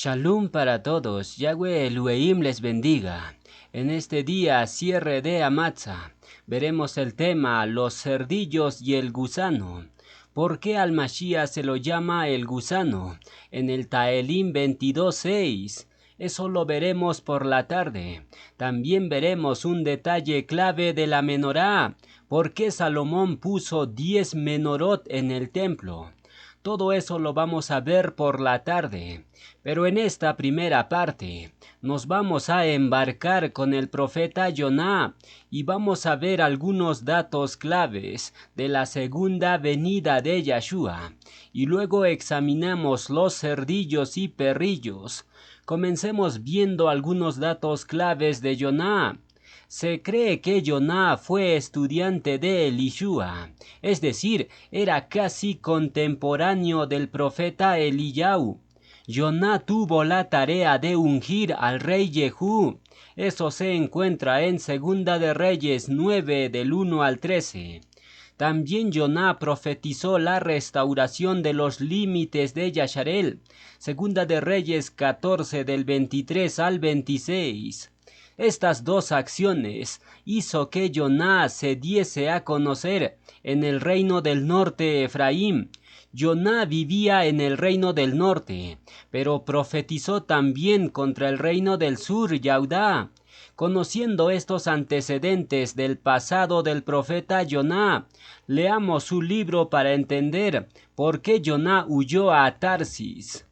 Shalom para todos, Yahweh Elohim les bendiga. En este día, cierre de Amatza, veremos el tema los cerdillos y el gusano. ¿Por qué al Mashiach se lo llama el gusano? En el Taelim 22:6. Eso lo veremos por la tarde. También veremos un detalle clave de la menorá. ¿Por qué Salomón puso 10 menorot en el templo? Todo eso lo vamos a ver por la tarde. Pero en esta primera parte nos vamos a embarcar con el profeta Joná y vamos a ver algunos datos claves de la segunda venida de Yahshua. Y luego examinamos los cerdillos y perrillos. Comencemos viendo algunos datos claves de Joná. Se cree que Joná fue estudiante de Elishua, es decir, era casi contemporáneo del profeta Eliyahu. Joná tuvo la tarea de ungir al rey Jehú. Eso se encuentra en Segunda de Reyes 9 del 1 al 13. También Joná profetizó la restauración de los límites de Yasharel. Segunda de Reyes 14 del 23 al 26. Estas dos acciones hizo que Joná se diese a conocer en el reino del norte Efraín. Joná vivía en el reino del norte, pero profetizó también contra el reino del sur, Yahudá. Conociendo estos antecedentes del pasado del profeta Joná, leamos su libro para entender por qué Joná huyó a Tarsis.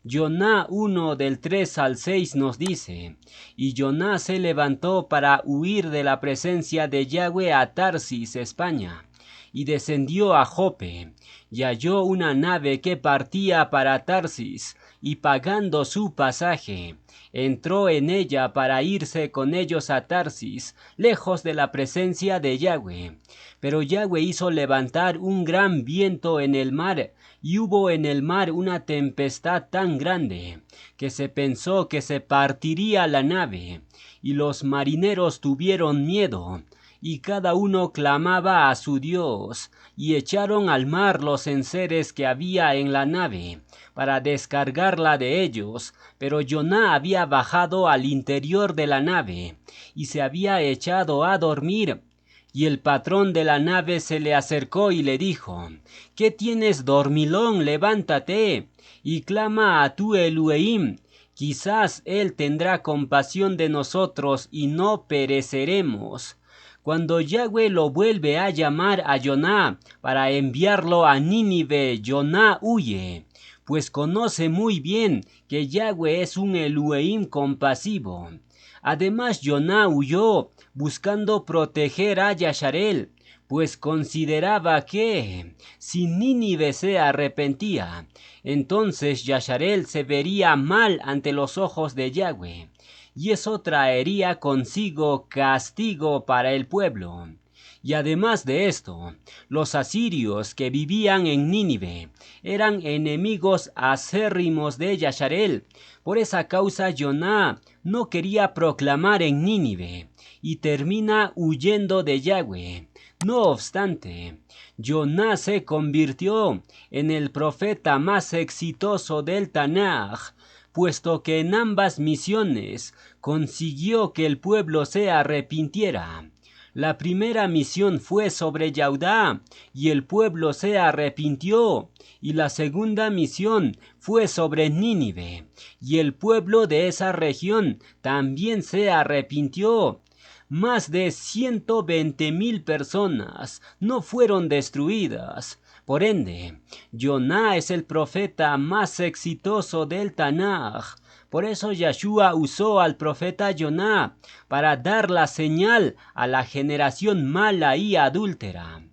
Joná 1 del 3 al 6 nos dice, y Joná se levantó para huir de la presencia de Yahweh a Tarsis, España, y descendió a Jope, y halló una nave que partía para Tarsis, y pagando su pasaje, entró en ella para irse con ellos a Tarsis, lejos de la presencia de Yahweh. Pero Yahweh hizo levantar un gran viento en el mar, y hubo en el mar una tempestad tan grande, que se pensó que se partiría la nave, y los marineros tuvieron miedo, y cada uno clamaba a su Dios, y echaron al mar los enseres que había en la nave, para descargarla de ellos. Pero Joná había bajado al interior de la nave, y se había echado a dormir. Y el patrón de la nave se le acercó y le dijo, ¿qué tienes, dormilón? Levántate, y clama a tu Elohim. Quizás él tendrá compasión de nosotros y no pereceremos. Cuando Yahweh lo vuelve a llamar a Joná para enviarlo a Nínive, Joná huye, pues conoce muy bien que Yahweh es un Elohim compasivo. Además, Joná huyó buscando proteger a Yasharel, pues consideraba que si Nínive se arrepentía, entonces Yasharel se vería mal ante los ojos de Yahweh, y eso traería consigo castigo para el pueblo. Y además de esto, los asirios que vivían en Nínive eran enemigos acérrimos de Yasharel. Por esa causa Joná no quería proclamar en Nínive y termina huyendo de Yahweh. No obstante, Joná se convirtió en el profeta más exitoso del Tanaj, puesto que en ambas misiones consiguió que el pueblo se arrepintiera. La primera misión fue sobre Yahudá, y el pueblo se arrepintió, y la segunda misión fue sobre Nínive, y el pueblo de esa región también se arrepintió. Más de 120,000 personas no fueron destruidas. Por ende, Joná es el profeta más exitoso del Tanaj. Por eso Yahshua usó al profeta Joná para dar la señal a la generación mala y adúltera.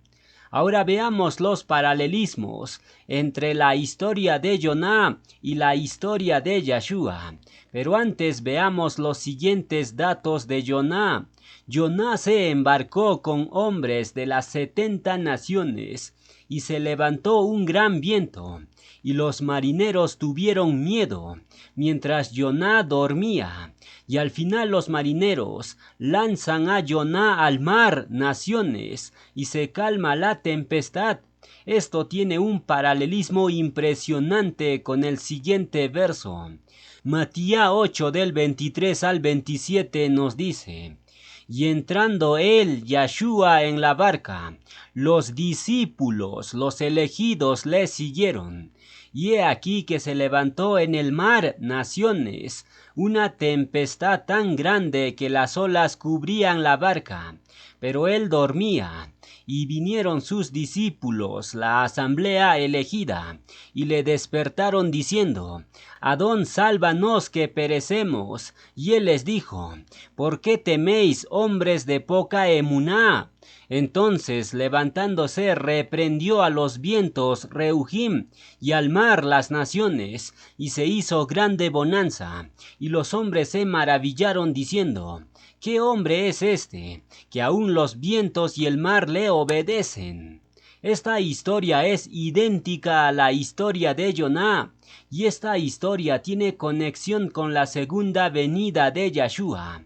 Ahora veamos los paralelismos entre la historia de Jonás y la historia de Yeshua. Pero antes veamos los siguientes datos de Jonás. Jonás se embarcó con hombres de las 70 naciones y se levantó un gran viento, y los marineros tuvieron miedo, mientras Jonás dormía. Y al final los marineros lanzan a Jonás al mar, naciones, y se calma la tempestad. Esto tiene un paralelismo impresionante con el siguiente verso. Matías 8 del 23 al 27 nos dice: y entrando él, Yeshua, en la barca, los discípulos, los elegidos, le siguieron. Y he aquí que se levantó en el mar, naciones, una tempestad tan grande que las olas cubrían la barca. Pero él dormía. Y vinieron sus discípulos, la asamblea elegida, y le despertaron diciendo: Adón, sálvanos que perecemos. Y él les dijo: ¿por qué teméis, hombres de poca emuná? Entonces, levantándose, reprendió a los vientos, Reuhim, y al mar, las naciones, y se hizo grande bonanza. Y los hombres se maravillaron diciendo: ¿qué hombre es este, que aun los vientos y el mar le obedecen? Esta historia es idéntica a la historia de Jonás, y esta historia tiene conexión con la segunda venida de Yeshua.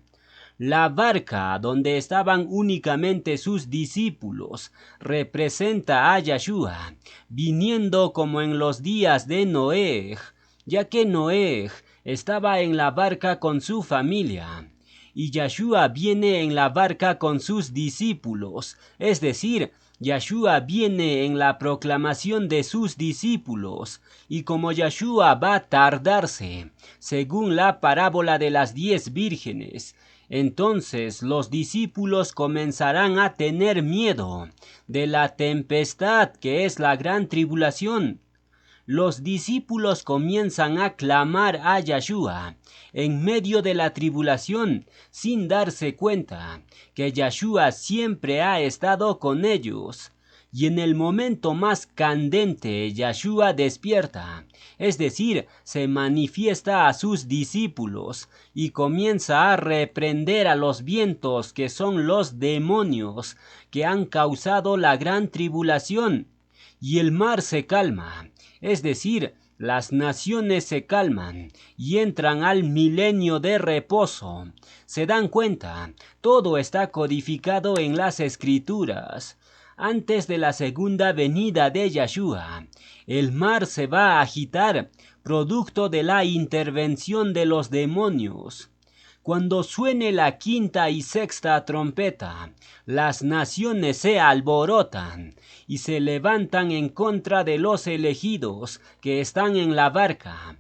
La barca donde estaban únicamente sus discípulos representa a Yeshua, viniendo como en los días de Noé, ya que Noé estaba en la barca con su familia. Y Yeshua viene en la barca con sus discípulos, es decir, Yeshua viene en la proclamación de sus discípulos, y como Yeshua va a tardarse, según la parábola de las 10 vírgenes, entonces los discípulos comenzarán a tener miedo de la tempestad que es la gran tribulación. Los discípulos comienzan a clamar a Yeshua en medio de la tribulación, sin darse cuenta que Yeshua siempre ha estado con ellos. Y en el momento más candente, Yeshua despierta, es decir, se manifiesta a sus discípulos y comienza a reprender a los vientos, que son los demonios que han causado la gran tribulación. Y el mar se calma, es decir, las naciones se calman y entran al milenio de reposo. Se dan cuenta, todo está codificado en las Escrituras. Antes de la segunda venida de Yeshua, el mar se va a agitar, producto de la intervención de los demonios. Cuando suene la quinta y sexta trompeta, las naciones se alborotan y se levantan en contra de los elegidos que están en la barca.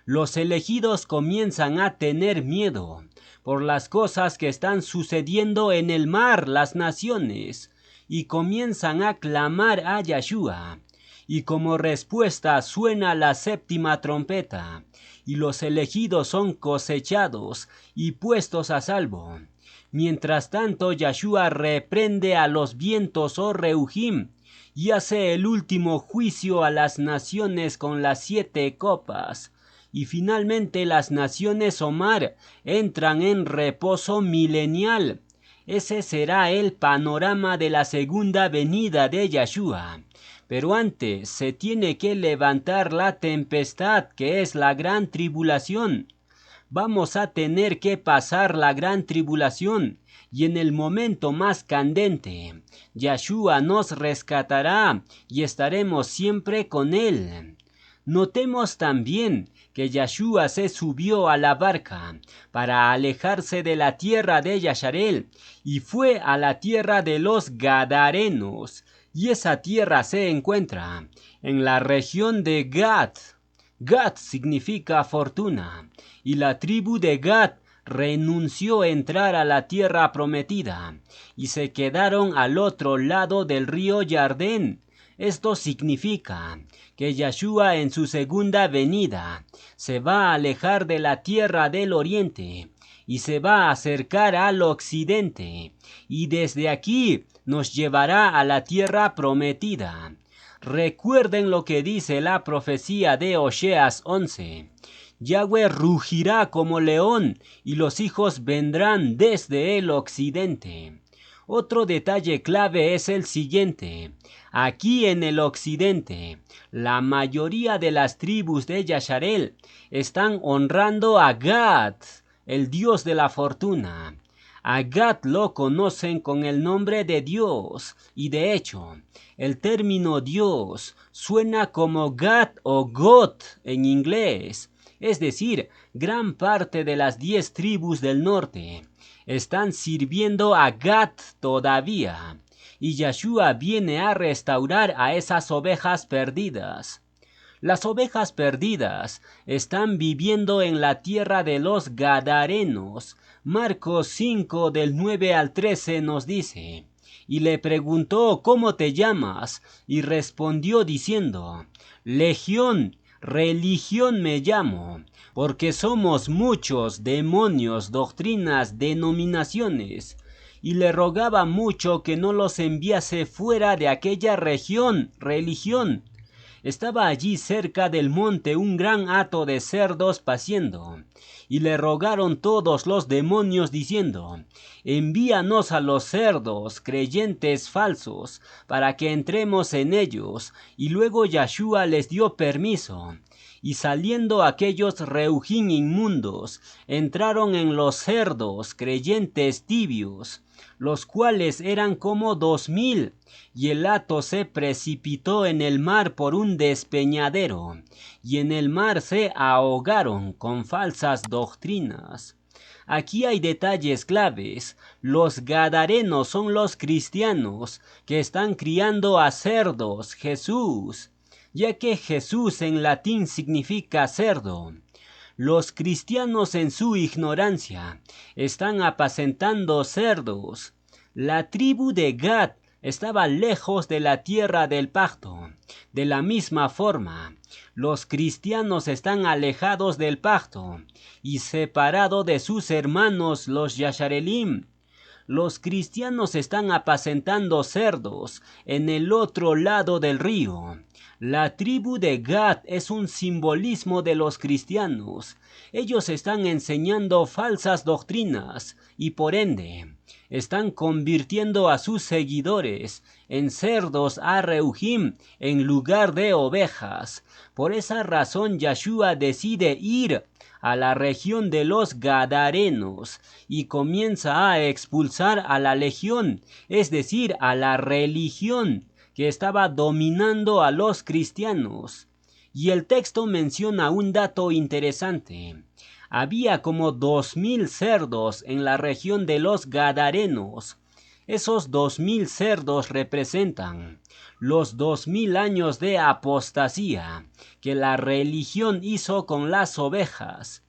Los elegidos comienzan a tener miedo por las cosas que están sucediendo en el mar, las naciones, y comienzan a clamar a Yeshua. Y como respuesta suena la séptima trompeta, y los elegidos son cosechados y puestos a salvo. Mientras tanto, Yeshua reprende a los vientos, Reuhim, y hace el último juicio a las naciones con las 7 copas. Y finalmente las naciones Omar entran en reposo milenial. Ese será el panorama de la segunda venida de Yeshua. Pero antes se tiene que levantar la tempestad, que es la gran tribulación. Vamos a tener que pasar la gran tribulación, y en el momento más candente, Yeshua nos rescatará y estaremos siempre con él. Notemos también que Yeshua se subió a la barca para alejarse de la tierra de Yasharel y fue a la tierra de los Gadarenos. Y esa tierra se encuentra en la región de Gad. Gad significa fortuna, y la tribu de Gad renunció a entrar a la tierra prometida, y se quedaron al otro lado del río Jardén. Esto significa que Yeshua en su segunda venida se va a alejar de la tierra del oriente y se va a acercar al occidente, y desde aquí nos llevará a la tierra prometida. Recuerden lo que dice la profecía de Oseas 11. Yahweh rugirá como león y los hijos vendrán desde el occidente. Otro detalle clave es el siguiente. Aquí en el occidente, la mayoría de las tribus de Yasharel están honrando a Gad, el dios de la fortuna. A Gad lo conocen con el nombre de Dios, y de hecho, el término Dios suena como Gad o God en inglés. Es decir, gran parte de las 10 tribus del norte están sirviendo a Gad todavía, y Yeshua viene a restaurar a esas ovejas perdidas. Las ovejas perdidas están viviendo en la tierra de los Gadarenos. Marcos 5 del 9 al 13 nos dice: y le preguntó: ¿cómo te llamas? Y respondió diciendo: Legión, religión me llamo, porque somos muchos demonios, doctrinas, denominaciones. Y le rogaba mucho que no los enviase fuera de aquella religión. Estaba allí cerca del monte un gran hato de cerdos paciendo, y le rogaron todos los demonios diciendo: envíanos a los cerdos, creyentes falsos, para que entremos en ellos. Y luego Yeshua les dio permiso. Y saliendo aquellos reujín inmundos, entraron en los cerdos, creyentes tibios, los cuales eran como 2000, y el hato se precipitó en el mar por un despeñadero, y en el mar se ahogaron con falsas doctrinas. Aquí hay detalles claves. Los gadarenos son los cristianos que están criando a cerdos, Jesús, ya que Jesús en latín significa cerdo. Los cristianos en su ignorancia están apacentando cerdos. La tribu de Gad estaba lejos de la tierra del pacto. De la misma forma, los cristianos están alejados del pacto y separados de sus hermanos los Yasharelim. Los cristianos están apacentando cerdos en el otro lado del río. La tribu de Gad es un simbolismo de los cristianos. Ellos están enseñando falsas doctrinas y por ende están convirtiendo a sus seguidores en cerdos a Reuhim en lugar de ovejas. Por esa razón Yeshua decide ir a la región de los Gadarenos y comienza a expulsar a la legión, es decir, a la religión que estaba dominando a los cristianos. Y el texto menciona un dato interesante. Había como 2000 cerdos en la región de los Gadarenos. Esos 2000 cerdos representan los 2000 años de apostasía que la religión hizo con las ovejas.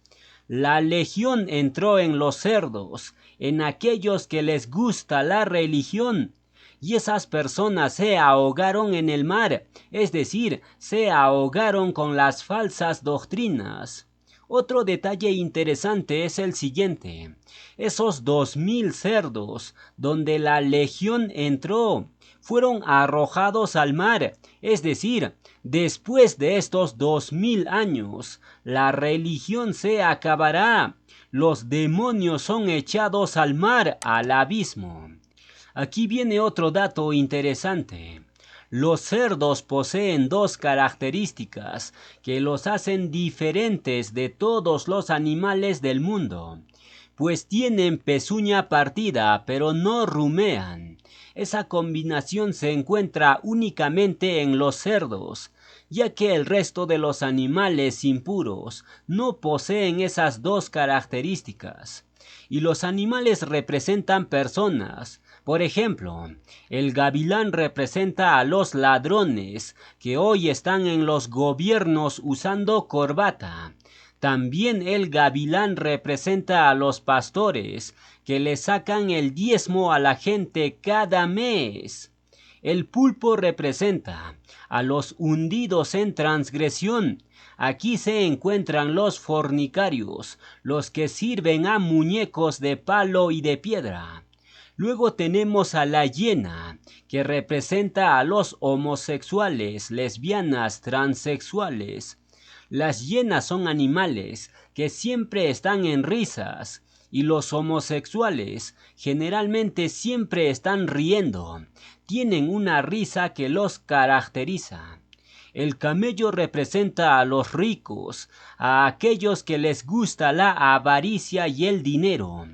La legión entró en los cerdos, en aquellos que les gusta la religión, y esas personas se ahogaron en el mar, es decir, se ahogaron con las falsas doctrinas. Otro detalle interesante es el siguiente: esos 2000 cerdos donde la legión entró fueron arrojados al mar, es decir, después de estos 2000 años, la religión se acabará. Los demonios son echados al mar, al abismo. Aquí viene otro dato interesante. Los cerdos poseen dos características que los hacen diferentes de todos los animales del mundo, pues tienen pezuña partida pero no rumean. Esa combinación se encuentra únicamente en los cerdos, ya que el resto de los animales impuros no poseen esas dos características. Y los animales representan personas. Por ejemplo, el gavilán representa a los ladrones que hoy están en los gobiernos usando corbata. También el gavilán representa a los pastores que le sacan el diezmo a la gente cada mes. El pulpo representa a los hundidos en transgresión. Aquí se encuentran los fornicarios, los que sirven a muñecos de palo y de piedra. Luego tenemos a la hiena, que representa a los homosexuales, lesbianas, transexuales. Las hienas son animales que siempre están en risas, y los homosexuales generalmente siempre están riendo. Tienen una risa que los caracteriza. El camello representa a los ricos, a aquellos que les gusta la avaricia y el dinero.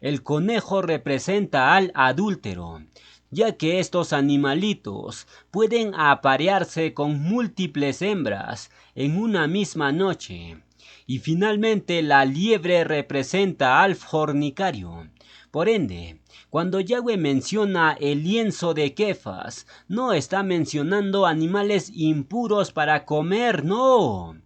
El conejo representa al adúltero, ya que estos animalitos pueden aparearse con múltiples hembras en una misma noche. Y finalmente la liebre representa al fornicario. Por ende, cuando Yahweh menciona el lienzo de Kefas, no está mencionando animales impuros para comer, no.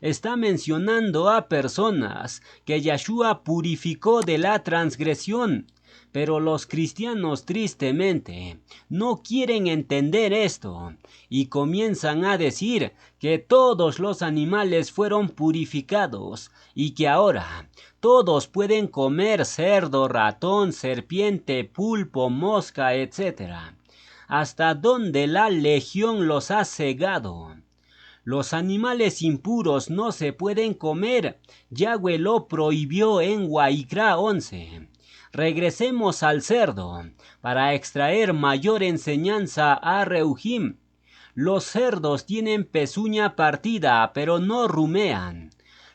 Está mencionando a personas que Yahshua purificó de la transgresión. Pero los cristianos tristemente no quieren entender esto y comienzan a decir que todos los animales fueron purificados y que ahora todos pueden comer cerdo, ratón, serpiente, pulpo, mosca, etc. Hasta donde la legión los ha cegado. Los animales impuros no se pueden comer. Yahweh lo prohibió en Waikra 11. Regresemos al cerdo para extraer mayor enseñanza a Reuhim. Los cerdos tienen pezuña partida, pero no rumean.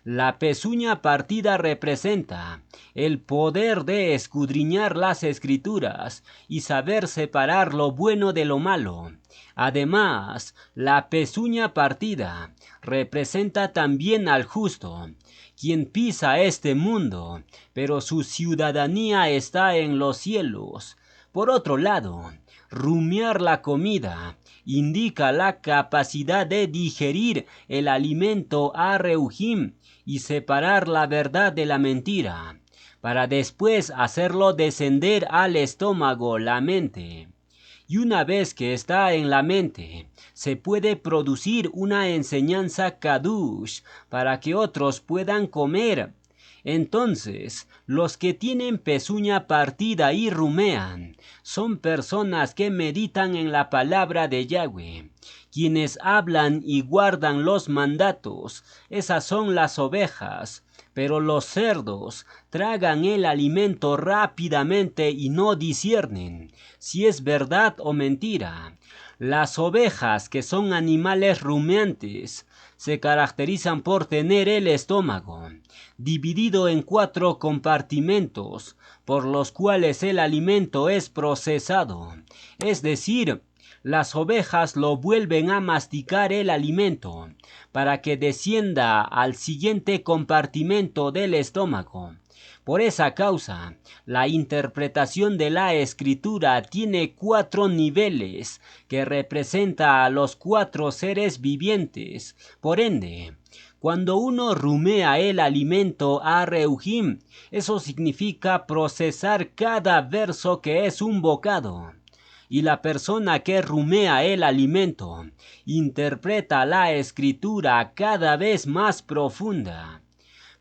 La pezuña partida representa el poder de escudriñar las escrituras y saber separar lo bueno de lo malo. Además, la pezuña partida representa también al justo, quien pisa este mundo, pero su ciudadanía está en los cielos. Por otro lado, rumiar la comida indica la capacidad de digerir el alimento a Reuhim y separar la verdad de la mentira, para después hacerlo descender al estómago, la mente. Y una vez que está en la mente, se puede producir una enseñanza kadush para que otros puedan comer. Entonces, los que tienen pezuña partida y rumean son personas que meditan en la palabra de Yahweh. Quienes hablan y guardan los mandatos, esas son las ovejas. Pero los cerdos tragan el alimento rápidamente y no disciernen si es verdad o mentira. Las ovejas, que son animales rumiantes, se caracterizan por tener el estómago dividido en 4 compartimentos, por los cuales el alimento es procesado. Es decir, las ovejas lo vuelven a masticar el alimento para que descienda al siguiente compartimento del estómago. Por esa causa, la interpretación de la escritura tiene 4 niveles que representa a los 4 seres vivientes. Por ende, cuando uno rumea el alimento a Reuhim, eso significa procesar cada verso que es un bocado. Y la persona que rumea el alimento interpreta la escritura cada vez más profunda.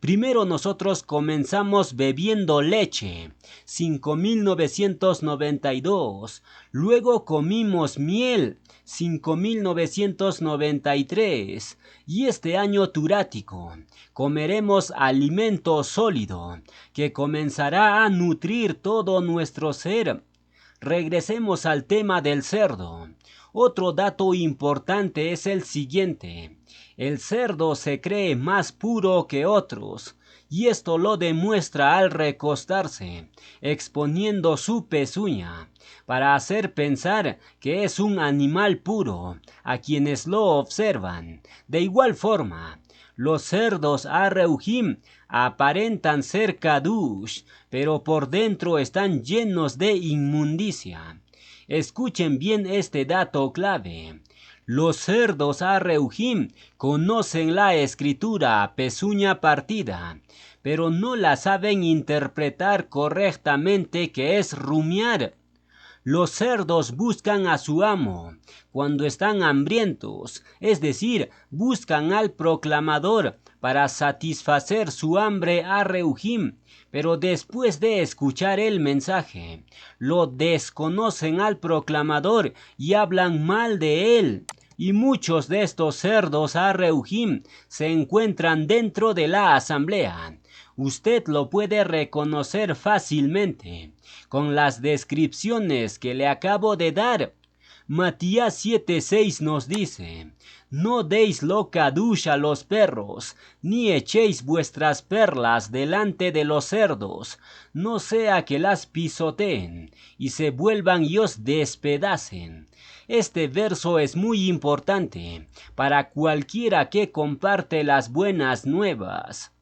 Primero nosotros comenzamos bebiendo leche, 5.992. Luego comimos miel, 5.993. Y este año turático comeremos alimento sólido que comenzará a nutrir todo nuestro ser. Regresemos al tema del cerdo. Otro dato importante es el siguiente. El cerdo se cree más puro que otros, y esto lo demuestra al recostarse, exponiendo su pezuña, para hacer pensar que es un animal puro a quienes lo observan. De igual forma, los cerdos a Reuhim aparentan ser kadush, pero por dentro están llenos de inmundicia. Escuchen bien este dato clave. Los cerdos a Reuhim conocen la escritura pezuña partida, pero no la saben interpretar correctamente, que es rumiar. Los cerdos buscan a su amo cuando están hambrientos, es decir, buscan al proclamador para satisfacer su hambre a Reujim, pero después de escuchar el mensaje, lo desconocen al proclamador y hablan mal de él. Y muchos de estos cerdos a Reujim se encuentran dentro de la asamblea. Usted lo puede reconocer fácilmente con las descripciones que le acabo de dar. Matías 7:6 nos dice: no deis lo kadush a los perros, ni echéis vuestras perlas delante de los cerdos, no sea que las pisoteen y se vuelvan y os despedacen. Este verso es muy importante para cualquiera que comparte las buenas nuevas.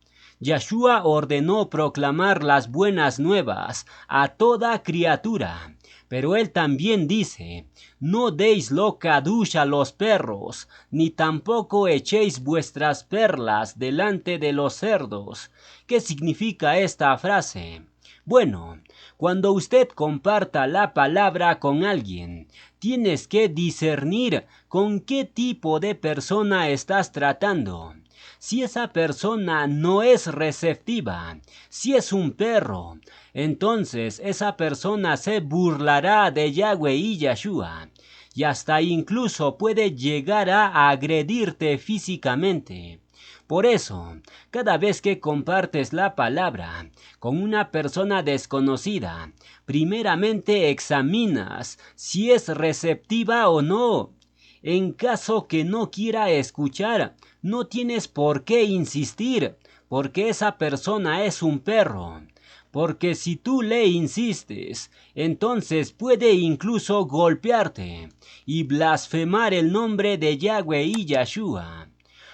Yeshua ordenó proclamar las buenas nuevas a toda criatura, pero él también dice: no deis lo kadush a los perros, ni tampoco echéis vuestras perlas delante de los cerdos. ¿Qué significa esta frase? Bueno, cuando usted comparta la palabra con alguien, tienes que discernir con qué tipo de persona estás tratando. Si esa persona no es receptiva, si es un perro, entonces esa persona se burlará de Yahweh y Yeshua, y hasta incluso puede llegar a agredirte físicamente. Por eso, cada vez que compartes la palabra con una persona desconocida, primeramente examinas si es receptiva o no. En caso que no quiera escuchar, no tienes por qué insistir, porque esa persona es un perro. Porque si tú le insistes, entonces puede incluso golpearte y blasfemar el nombre de Yahweh y Yeshua.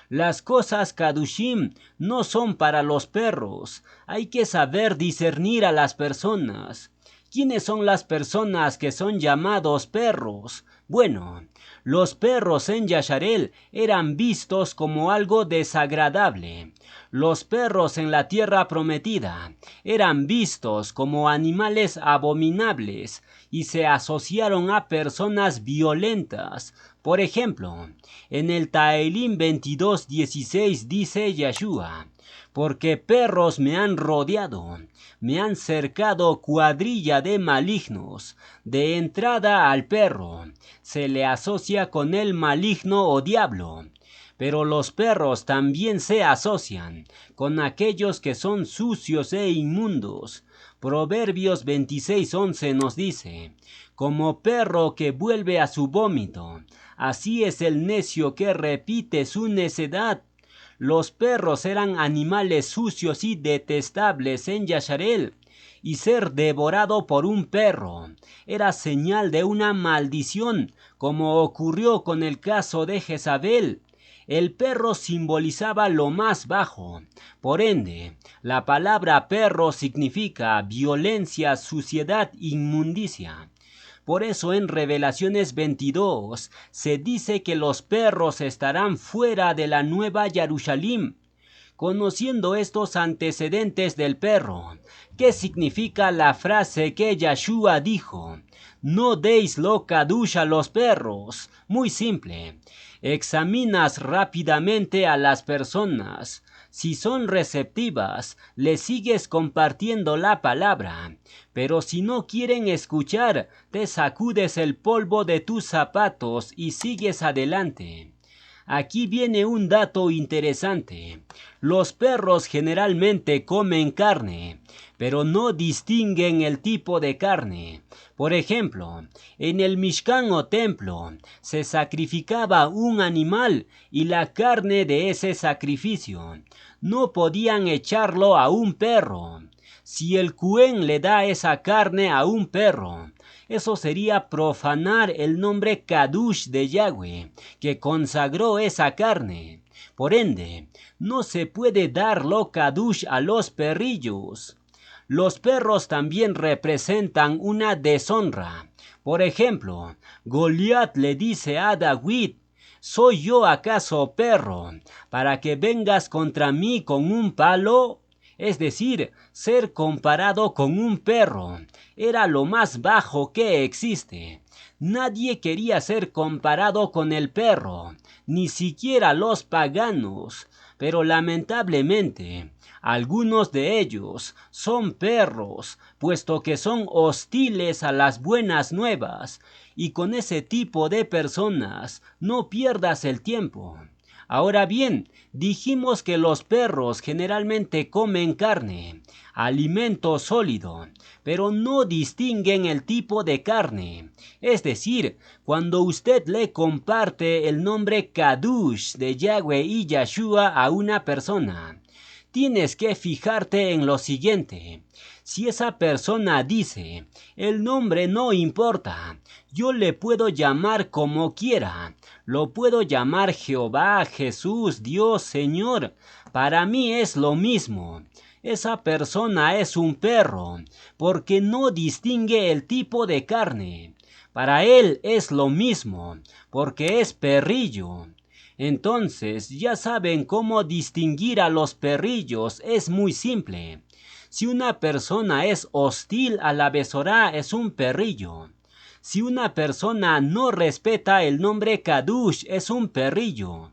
Las cosas kadushim no son para los perros. Hay que saber discernir a las personas. ¿Quiénes son las personas que son llamados perros? Bueno, los perros en Yasharel eran vistos como algo desagradable. Los perros en la tierra prometida eran vistos como animales abominables y se asociaron a personas violentas. Por ejemplo, en el Taelim 22:16 dice Yeshua: porque perros me han rodeado, me han cercado cuadrilla de malignos. De entrada al perro se le asocia con el maligno o diablo, pero los perros también se asocian con aquellos que son sucios e inmundos. Proverbios 26:11 nos dice: como perro que vuelve a su vómito, así es el necio que repite su necedad. Los perros eran animales sucios y detestables en Yasharel, y ser devorado por un perro era señal de una maldición, como ocurrió con el caso de Jezabel. El perro simbolizaba lo más bajo. Por ende, la palabra perro significa violencia, suciedad, inmundicia. Por eso en Revelaciones 22 se dice que los perros estarán fuera de la nueva Jerusalén. Conociendo estos antecedentes del perro, ¿qué significa la frase que Yeshua dijo? No deis lo kadush a los perros. Muy simple. Examinas rápidamente a las personas. Si son receptivas, les sigues compartiendo la palabra. Pero si no quieren escuchar, te sacudes el polvo de tus zapatos y sigues adelante. Aquí viene un dato interesante. Los perros generalmente comen carne, pero no distinguen el tipo de carne. Por ejemplo, en el Mishkan o templo se sacrificaba un animal y la carne de ese sacrificio no podían echarlo a un perro. Si el Cohen le da esa carne a un perro, eso sería profanar el nombre Kadush de Yahweh, que consagró esa carne. Por ende, no se puede dar lo Kadush a los perrillos. Los perros también representan una deshonra. Por ejemplo, Goliat le dice a David: ¿soy yo acaso perro para que vengas contra mí con un palo? es decir, ser comparado con un perro, era lo más bajo que existe. Nadie quería ser comparado con el perro, ni siquiera los paganos, pero lamentablemente, algunos de ellos son perros, puesto que son hostiles a las buenas nuevas, y con ese tipo de personas no pierdas el tiempo. Ahora bien, dijimos que los perros generalmente comen carne, alimento sólido, pero no distinguen el tipo de carne. Es decir, cuando usted le comparte el nombre Kadush de Yahweh y Yahshua a una persona, tienes que fijarte en lo siguiente. Si esa persona dice, el nombre no importa, yo le puedo llamar como quiera, lo puedo llamar Jehová, Jesús, Dios, Señor, para mí es lo mismo. Esa persona es un perro, porque no distingue el tipo de carne. Para él es lo mismo, porque es perrillo. Entonces, ya saben cómo distinguir a los perrillos, es muy simple. Si una persona es hostil a la Besorá, es un perrillo. Si una persona no respeta el nombre Kadush, es un perrillo.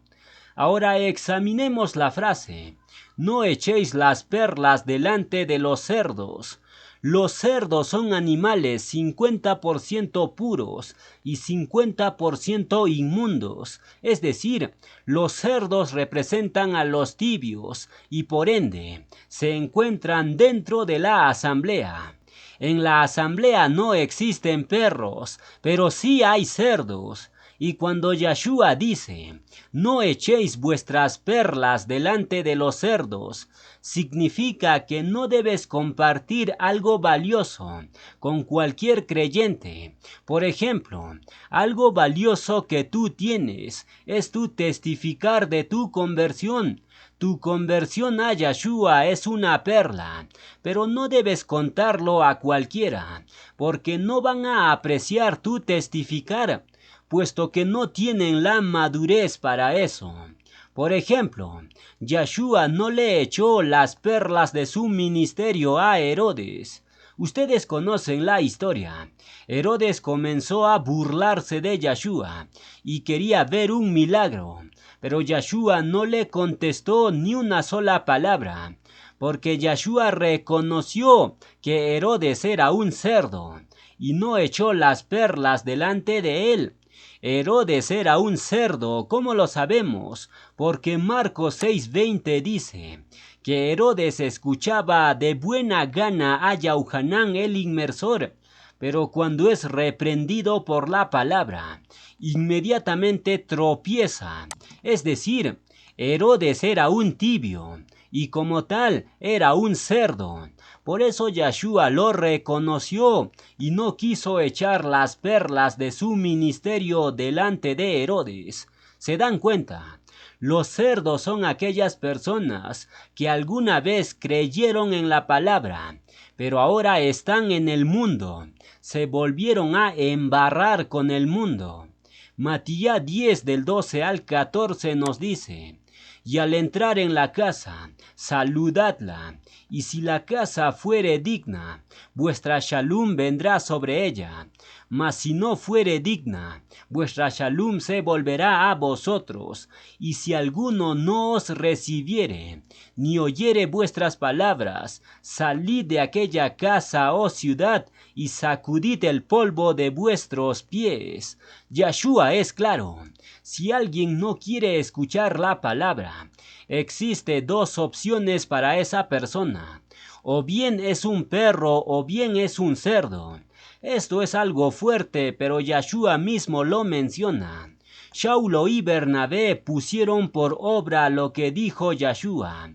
Ahora examinemos la frase. No echéis las perlas delante de los cerdos. Los cerdos son animales 50% puros y 50% inmundos. Es decir, los cerdos representan a los tibios y por ende se encuentran dentro de la asamblea. En la asamblea no existen perros, pero sí hay cerdos. Y cuando Yahshua dice, no echéis vuestras perlas delante de los cerdos, significa que no debes compartir algo valioso con cualquier creyente. Por ejemplo, algo valioso que tú tienes es tu testificar de tu conversión. Tu conversión a Yahshua es una perla, pero no debes contarlo a cualquiera, porque no van a apreciar tu testificar, puesto que no tienen la madurez para eso. Por ejemplo, Yahshua no le echó las perlas de su ministerio a Herodes. Ustedes conocen la historia. Herodes comenzó a burlarse de Yahshua y quería ver un milagro, pero Yahshua no le contestó ni una sola palabra, porque Yahshua reconoció que Herodes era un cerdo y no echó las perlas delante de él. Herodes era un cerdo, ¿cómo lo sabemos? Porque Marcos 6:20 dice que Herodes escuchaba de buena gana a Yahuanán el inmersor, pero cuando es reprendido por la palabra, inmediatamente tropieza. Es decir, Herodes era un tibio y como tal era un cerdo. Por eso Yahshua lo reconoció y no quiso echar las perlas de su ministerio delante de Herodes. ¿Se dan cuenta? Los cerdos son aquellas personas que alguna vez creyeron en la palabra, pero ahora están en el mundo. Se volvieron a embarrar con el mundo. Matías 10 del 12 al 14 nos dice, y al entrar en la casa, saludadla, y si la casa fuere digna, vuestra shalom vendrá sobre ella. Mas si no fuere digna, vuestra shalom se volverá a vosotros. Y si alguno no os recibiere, ni oyere vuestras palabras, salid de aquella casa o ciudad, y sacudid el polvo de vuestros pies. Yahshua es claro. Si alguien no quiere escuchar la palabra, existe dos opciones para esa persona. O bien es un perro o bien es un cerdo. Esto es algo fuerte, pero Yahshua mismo lo menciona. Shaulo y Bernabé pusieron por obra lo que dijo Yahshua.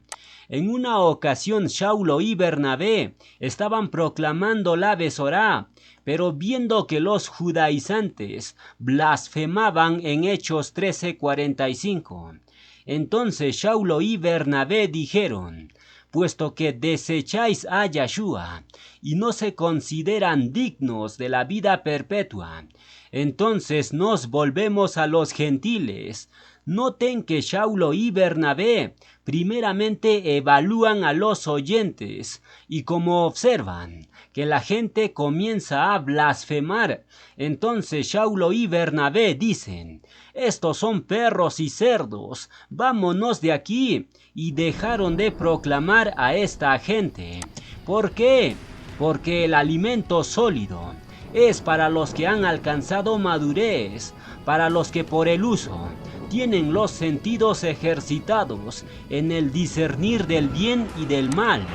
En una ocasión Shaulo y Bernabé estaban proclamando la Besorá, pero viendo que los judaizantes blasfemaban en Hechos 13:45, entonces Shaulo y Bernabé dijeron, puesto que desecháis a Yahshua y no se consideran dignos de la vida perpetua, entonces nos volvemos a los gentiles, Noten que Saulo y Bernabé primeramente evalúan a los oyentes y como observan que la gente comienza a blasfemar, entonces Saulo y Bernabé dicen: estos son perros y cerdos, vámonos de aquí, y dejaron de proclamar a esta gente. ¿Por qué? Porque el alimento sólido es para los que han alcanzado madurez, para los que por el uso tienen los sentidos ejercitados en el discernir del bien y del mal.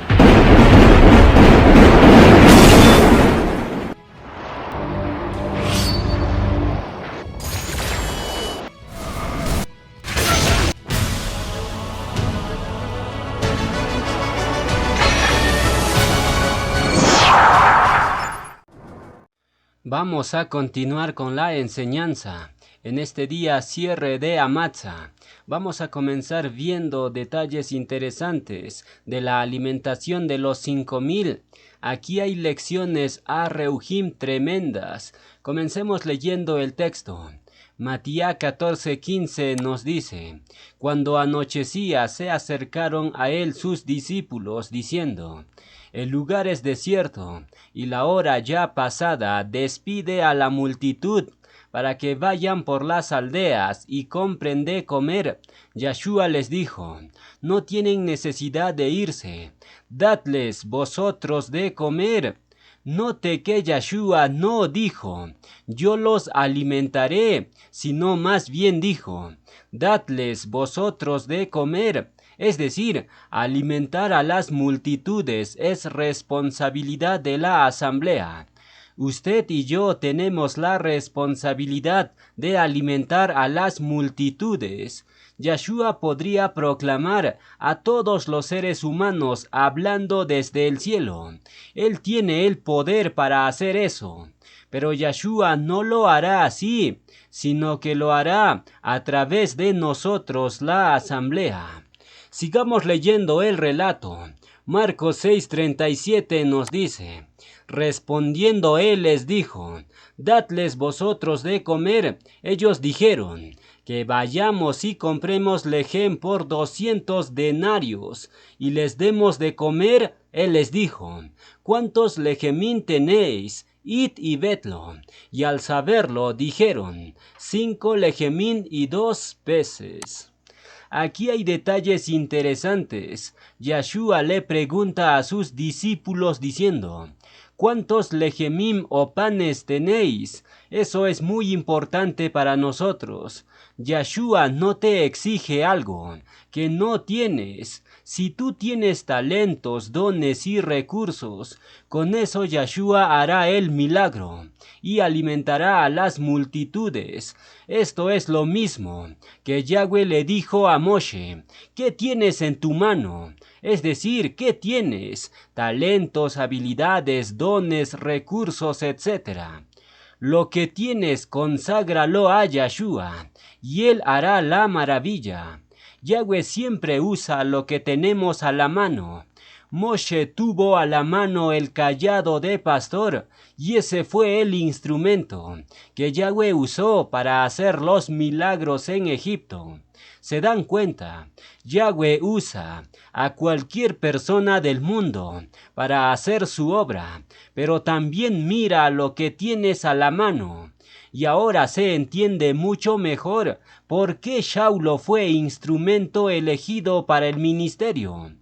Vamos a continuar con la enseñanza. En este día cierre de Amatza, vamos a comenzar viendo detalles interesantes de la alimentación de los 5000. Aquí hay lecciones a Reuhim tremendas. Comencemos leyendo el texto. Matías 14:15 nos dice: cuando anochecía se acercaron a él sus discípulos diciendo: el lugar es desierto y la hora ya pasada, despide a la multitud para que vayan por las aldeas y compren de comer. Yeshua les dijo: no tienen necesidad de irse, dadles vosotros de comer. Note que Yeshua no dijo: yo los alimentaré, sino más bien dijo: dadles vosotros de comer. Es decir, alimentar a las multitudes es responsabilidad de la asamblea. Usted y yo tenemos la responsabilidad de alimentar a las multitudes. Yeshua podría proclamar a todos los seres humanos hablando desde el cielo. Él tiene el poder para hacer eso. Pero Yeshua no lo hará así, sino que lo hará a través de nosotros, la asamblea. Sigamos leyendo el relato. Marcos 6:37 nos dice: respondiendo él les dijo: dadles vosotros de comer. Ellos dijeron: que vayamos y compremos lejem por 200 denarios y les demos de comer. Él les dijo: ¿cuántos lejemín tenéis? Id y vedlo. Y al saberlo dijeron: 5 lejemín y 2 peces. Aquí hay detalles interesantes. Yeshua le pregunta a sus discípulos diciendo: ¿cuántos lejemim o panes tenéis? Eso es muy importante para nosotros. Yeshua no te exige algo que no tienes. Si tú tienes talentos, dones y recursos, con eso Yeshua hará el milagro y alimentará a las multitudes. Esto es lo mismo que Yahweh le dijo a Moshe: ¿qué tienes en tu mano? Es decir, ¿qué tienes? Talentos, habilidades, dones, recursos, etc. Lo que tienes, conságralo a Yeshua, y él hará la maravilla. Yahweh siempre usa lo que tenemos a la mano. Moshe tuvo a la mano el cayado de pastor, y ese fue el instrumento que Yahweh usó para hacer los milagros en Egipto. ¿Se dan cuenta? Yahweh usa a cualquier persona del mundo para hacer su obra, pero también mira lo que tienes a la mano. Y ahora se entiende mucho mejor por qué Saulo fue instrumento elegido para el ministerio.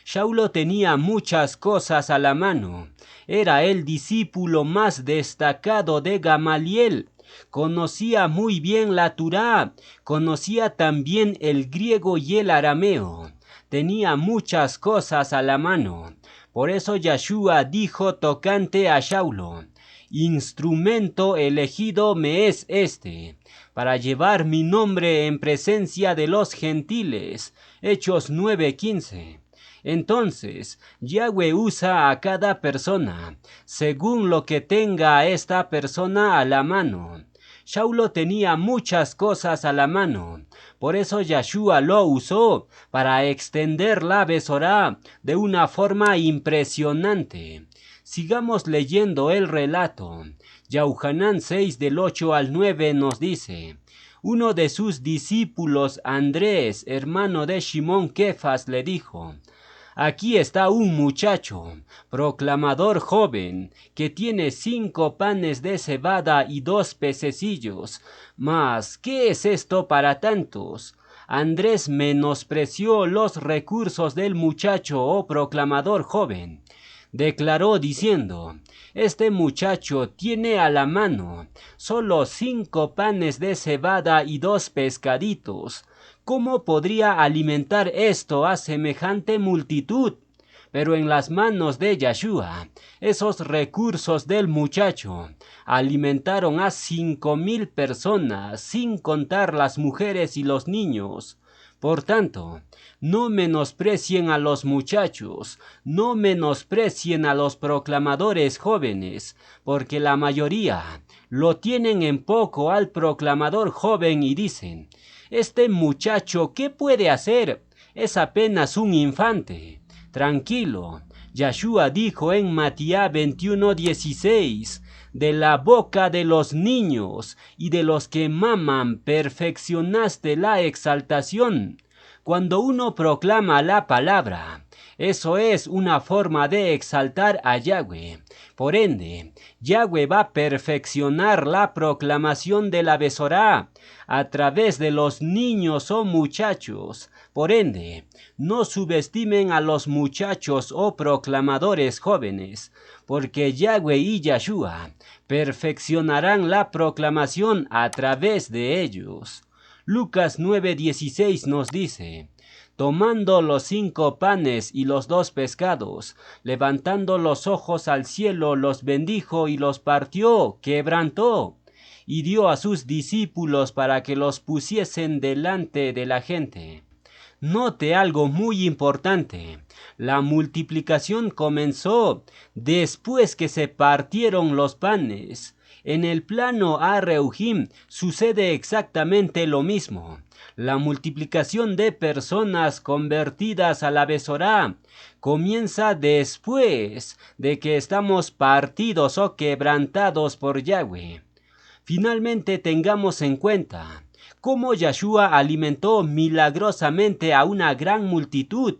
Saulo tenía muchas cosas a la mano. Era el discípulo más destacado de Gamaliel. Conocía muy bien la Torá, conocía también el griego y el arameo. Tenía muchas cosas a la mano. Por eso Yeshua dijo tocante a Saulo: instrumento elegido me es este, para llevar mi nombre en presencia de los gentiles. Hechos 9:15. Entonces, Yahweh usa a cada persona, según lo que tenga esta persona a la mano. Saulo tenía muchas cosas a la mano, por eso Yeshua lo usó para extender la Besorá de una forma impresionante. Sigamos leyendo el relato. Yahuanán 6 del 8 al 9 nos dice: Uno de sus discípulos, Andrés, hermano de Simón Kefas, le dijo: Aquí está un muchacho, proclamador joven, que tiene 5 panes de cebada y 2 pececillos. Mas, ¿qué es esto para tantos? Andrés menospreció los recursos del muchacho o proclamador joven. Declaró diciendo: Este muchacho tiene a la mano solo 5 panes de cebada y 2 pescaditos. ¿Cómo podría alimentar esto a semejante multitud? Pero en las manos de Yeshua, esos recursos del muchacho alimentaron a 5,000 personas, sin contar las mujeres y los niños. Por tanto, no menosprecien a los muchachos, no menosprecien a los proclamadores jóvenes, porque la mayoría lo tienen en poco al proclamador joven y dicen: este muchacho, ¿qué puede hacer? Es apenas un infante. Tranquilo, Yeshua dijo en Mateo 21:16: de la boca de los niños y de los que maman perfeccionaste la exaltación. Cuando uno proclama la palabra, eso es una forma de exaltar a Yahweh. Por ende, Yahweh va a perfeccionar la proclamación de la Besorá a través de los niños o muchachos. Por ende, no subestimen a los muchachos o proclamadores jóvenes, porque Yahweh y Yeshua perfeccionarán la proclamación a través de ellos. Lucas 9:16 nos dice: tomando los 5 panes y los 2 pescados, levantando los ojos al cielo, los bendijo y los partió, quebrantó, y dio a sus discípulos para que los pusiesen delante de la gente. Note algo muy importante: la multiplicación comenzó después que se partieron los panes. En el plano Areuhim sucede exactamente lo mismo. La multiplicación de personas convertidas a la Besorá comienza después de que estamos partidos o quebrantados por Yahweh. Finalmente, tengamos en cuenta cómo Yeshua alimentó milagrosamente a una gran multitud.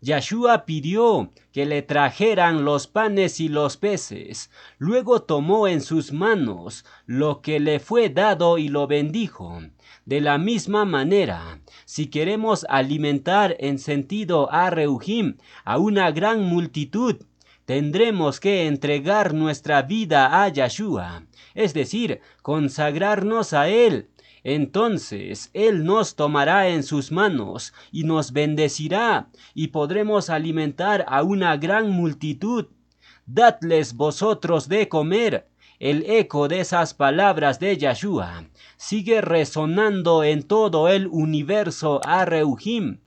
Yeshua pidió que le trajeran los panes y los peces. Luego tomó en sus manos lo que le fue dado y lo bendijo. De la misma manera, si queremos alimentar en sentido Areuhim a una gran multitud, tendremos que entregar nuestra vida a Yeshua, es decir, consagrarnos a Él. Entonces Él nos tomará en sus manos y nos bendecirá, y podremos alimentar a una gran multitud. Dadles vosotros de comer. El eco de esas palabras de Yeshua sigue resonando en todo el universo Areuhim.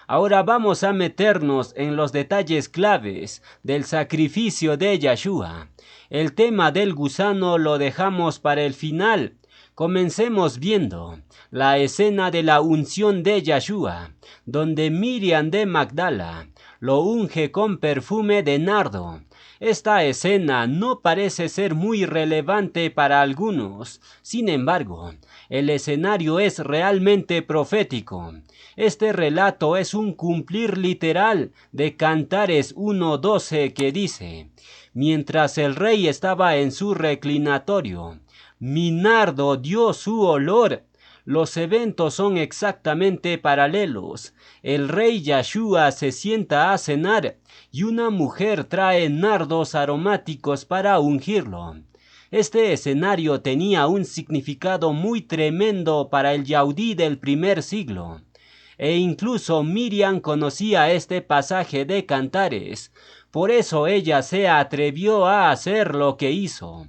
Ahora vamos a meternos en los detalles claves del sacrificio de Yeshua. El tema del gusano lo dejamos para el final. Comencemos viendo la escena de la unción de Yeshua, donde Miriam de Magdala lo unge con perfume de nardo. Esta escena no parece ser muy relevante para algunos. Sin embargo, el escenario es realmente profético. Este relato es un cumplir literal de Cantares 1:12 que dice: mientras el rey estaba en su reclinatorio, mi nardo dio su olor. Los eventos son exactamente paralelos. El rey Yeshua se sienta a cenar y una mujer trae nardos aromáticos para ungirlo. Este escenario tenía un significado muy tremendo para el Yahudí del primer siglo. E incluso Miriam conocía este pasaje de Cantares. Por eso ella se atrevió a hacer lo que hizo.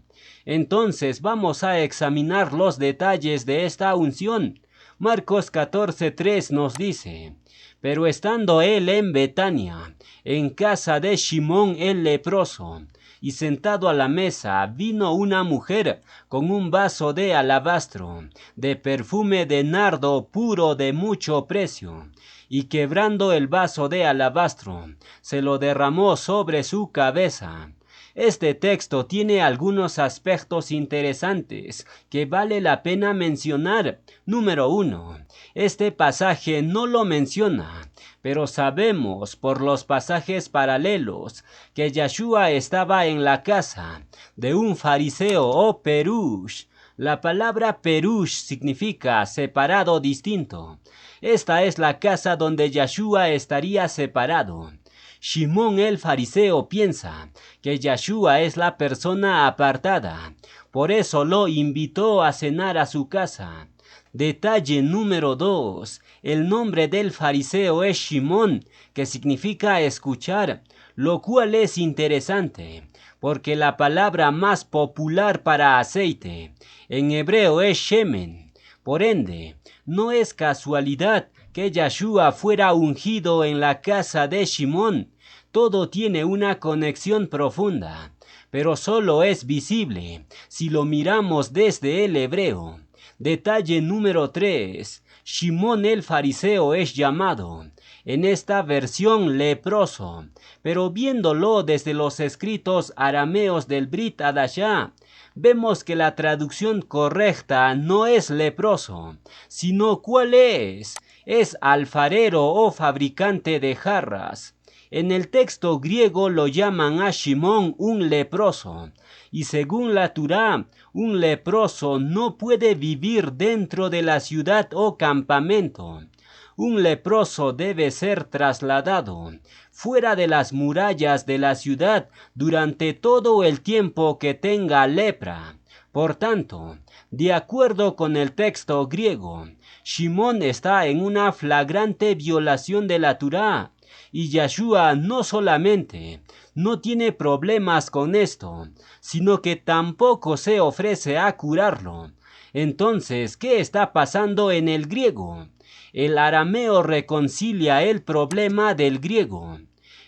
Entonces vamos a examinar los detalles de esta unción. Marcos 14:3 nos dice: pero estando él en Betania, en casa de Simón el leproso, y sentado a la mesa, vino una mujer con un vaso de alabastro, de perfume de nardo puro de mucho precio, y quebrando el vaso de alabastro, se lo derramó sobre su cabeza. Este texto tiene algunos aspectos interesantes que vale la pena mencionar. Número 1. Este pasaje no lo menciona, pero sabemos por los pasajes paralelos que Yeshua estaba en la casa de un fariseo o perush. La palabra perush significa separado, distinto. Esta es la casa donde Yeshua estaría separado. Shimón el fariseo piensa que Yeshua es la persona apartada, por eso lo invitó a cenar a su casa. Detalle número 2. El nombre del fariseo es Shimón, que significa escuchar, lo cual es interesante, porque la palabra más popular para aceite en hebreo es shemen. Por ende, no es casualidad que Yeshua fuera ungido en la casa de Shimón. Todo tiene una conexión profunda, pero solo es visible si lo miramos desde el hebreo. Detalle número 3. Shimón el fariseo es llamado, en esta versión, leproso, pero viéndolo desde los escritos arameos del Brit Hadashah, vemos que la traducción correcta no es leproso, sino ¿cuál es? Es alfarero o fabricante de jarras. En el texto griego lo llaman a Shimón un leproso, y según la Torá, un leproso no puede vivir dentro de la ciudad o campamento. Un leproso debe ser trasladado fuera de las murallas de la ciudad durante todo el tiempo que tenga lepra. Por tanto, de acuerdo con el texto griego, Shimón está en una flagrante violación de la Torá, y Yeshua no solamente no tiene problemas con esto, sino que tampoco se ofrece a curarlo. Entonces, ¿qué está pasando en el griego? El arameo reconcilia el problema del griego.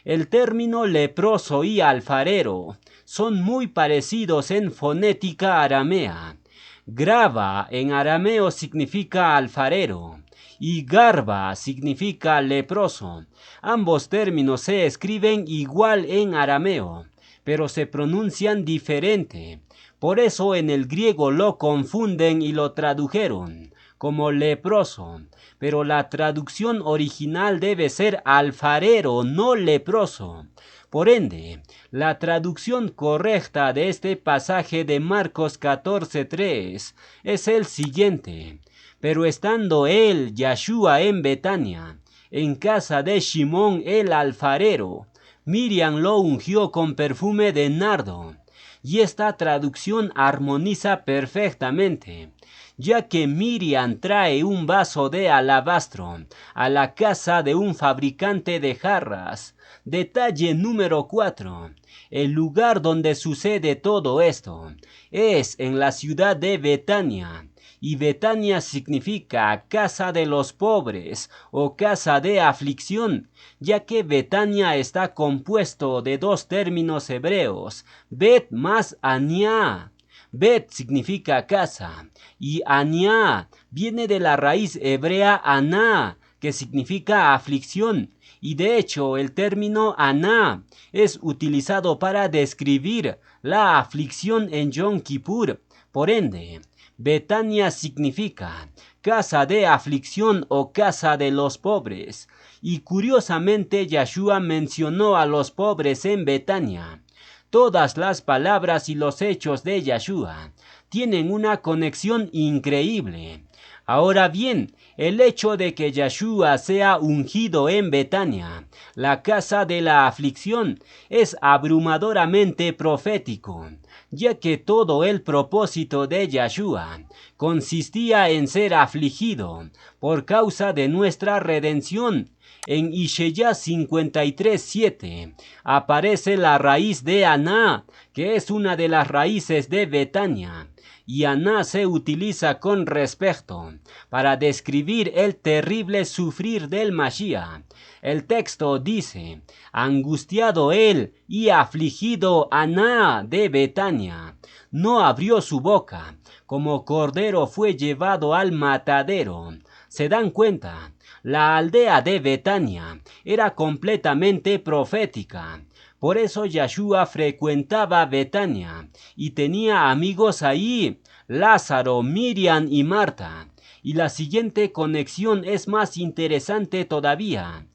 El término leproso y alfarero son muy parecidos en fonética aramea. Grava en arameo significa alfarero y garba significa leproso. Ambos términos se escriben igual en arameo, pero se pronuncian diferente. Por eso en el griego lo confunden y lo tradujeron como leproso, pero la traducción original debe ser alfarero, no leproso. Por ende, la traducción correcta de este pasaje de Marcos 14:3 es el siguiente: pero estando él, Yeshua, en Betania, en casa de Shimón el alfarero, Miriam lo ungió con perfume de nardo. Y esta traducción armoniza perfectamente, ya que Miriam trae un vaso de alabastro a la casa de un fabricante de jarras. Detalle número 4. El lugar donde sucede todo esto es en la ciudad de Betania. Y Betania significa casa de los pobres o casa de aflicción, ya que Betania está compuesto de dos términos hebreos, Bet más Aniá. Bet significa casa y Aniá viene de la raíz hebrea Aná, que significa aflicción. Y de hecho el término Aná es utilizado para describir la aflicción en Yom Kippur. Por ende, Betania significa casa de aflicción o casa de los pobres. Y curiosamente Yeshua mencionó a los pobres en Betania. Todas las palabras y los hechos de Yeshua tienen una conexión increíble. Ahora bien, el hecho de que Yeshua sea ungido en Betania, la casa de la aflicción, es abrumadoramente profético, ya que todo el propósito de Yeshua consistía en ser afligido por causa de nuestra redención. En Isaías 53:7 aparece la raíz de Aná, que es una de las raíces de Betania, y Aná se utiliza con respecto para describir el terrible sufrir del Mashiach. El texto dice: angustiado él y afligido Aná de Betania, no abrió su boca, como cordero fue llevado al matadero. ¿Se dan cuenta? La aldea de Betania era completamente profética. Por eso Yeshua frecuentaba Betania y tenía amigos ahí, Lázaro, Miriam y Marta. Y la siguiente conexión es más interesante todavía.